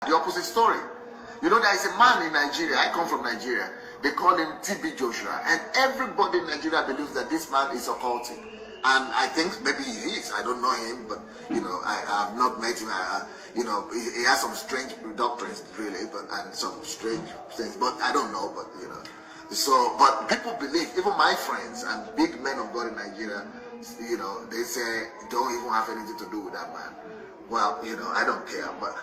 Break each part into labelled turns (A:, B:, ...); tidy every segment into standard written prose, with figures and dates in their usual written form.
A: The opposite story. You know, there is a man in Nigeria. I come from Nigeria. They call him TB Joshua, and everybody in Nigeria believes that this man is occultic. And I think maybe he is. I don't know him, but you know, I have not met him. You know, he has some strange doctrines, really, and some strange things. But I don't know. But you know, so but people believe. Even my friends and big men of God in Nigeria, you know, they say don't even have anything to do with that man. Well, you know, I don't care. But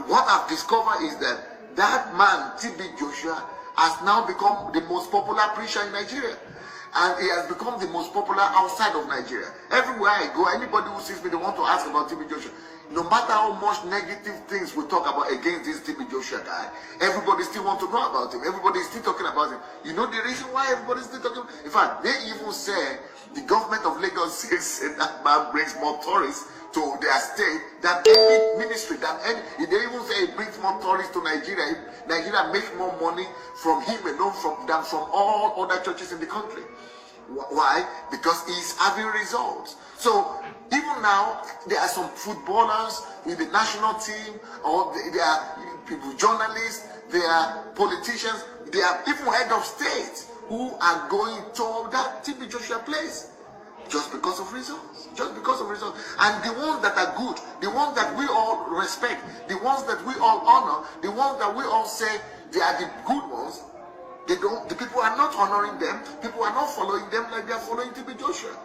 A: what I've discovered is that that man, TB Joshua, has now become the most popular preacher in Nigeria. And he has become the most popular outside of Nigeria. Everywhere I go, anybody who sees me, they want to ask about TB Joshua. No matter how much negative things we talk about against this TB Joshua guy, everybody still wants to know about him. Everybody is still talking about him. You know the reason why everybody is still talking? In fact, they even say, the government of Lagos says that man brings more tourists to their state than any ministry, than any, they even say he brings more tourists to Nigeria. Nigeria makes more money from him alone than from all other churches in the country. Why? Because he's having results. So even now, there are some footballers in the national team, or there are people, journalists, there are politicians, there are even head of state who are going to that TB Joshua place. Just because of results. Just because of results. And the ones that are good, the ones that we all respect, the ones that we all honor, the ones that we all say they are the good ones, the people are not honoring them, people are not following them like they are following TB Joshua.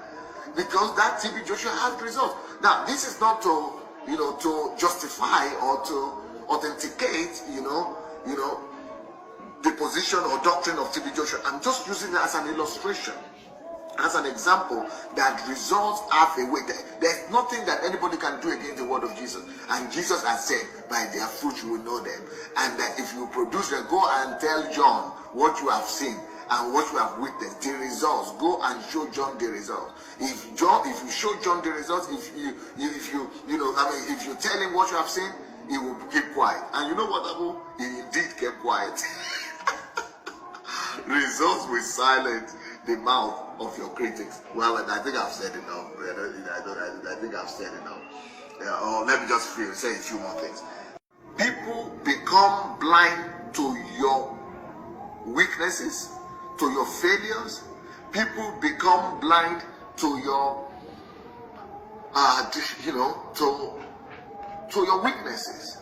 A: Because that TB Joshua has results. Now, this is not to, you know, to justify or to authenticate, you know, the position or doctrine of TB Joshua. I'm just using it as an illustration, as an example that results have a way. There's nothing that anybody can do against the word of Jesus. And Jesus has said, by their fruit you will know them. And that if you produce them, go and tell John what you have seen and what you have witnessed, the results. Go and show John the results. If you show John the results, if you tell him what you have seen, he will keep quiet. And you know what happened? He indeed kept quiet. Results will silence the mouth of your critics. Well, I think I've said enough. I think I've said enough. Or let me just say a few more things. People become blind to your weaknesses, to your failures. People become blind to your, to your weaknesses,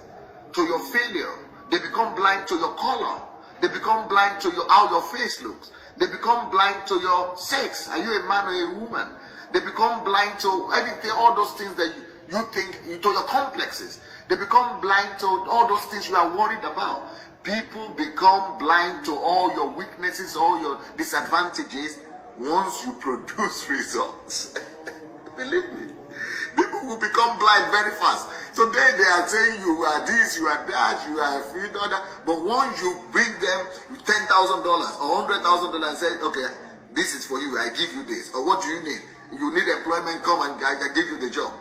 A: to your failure. They become blind to your color. They become blind to how your face looks. They become blind to your sex. Are you a man or a woman? They become blind to anything, all those things that you think, to your complexes. They become blind to all those things you are worried about. People become blind to all your weaknesses, all your disadvantages once you produce results. Believe me. People will become blind very fast. So then they are saying you are this, you are that, you are a that. But once you bring them $10,000 or $100,000 and say, okay, this is for you, I give you this. Or what do you need? You need employment, come and I give you the job.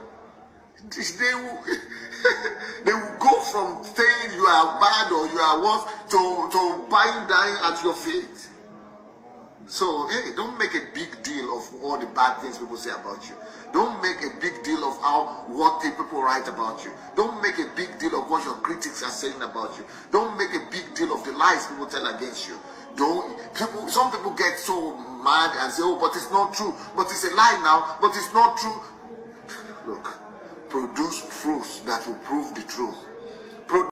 A: They will go from saying you are bad or you are worse to buying down at your feet. So, hey, don't make a big deal of all the bad things people say about you. Don't make a big deal of what the people write about you. Don't make a big deal of what your critics are saying about you. Don't make a big deal of the lies people tell against you. Some people get so mad and say, oh, but it's not true. But it's a lie now, but it's not true. Look, produce fruits that will prove the truth.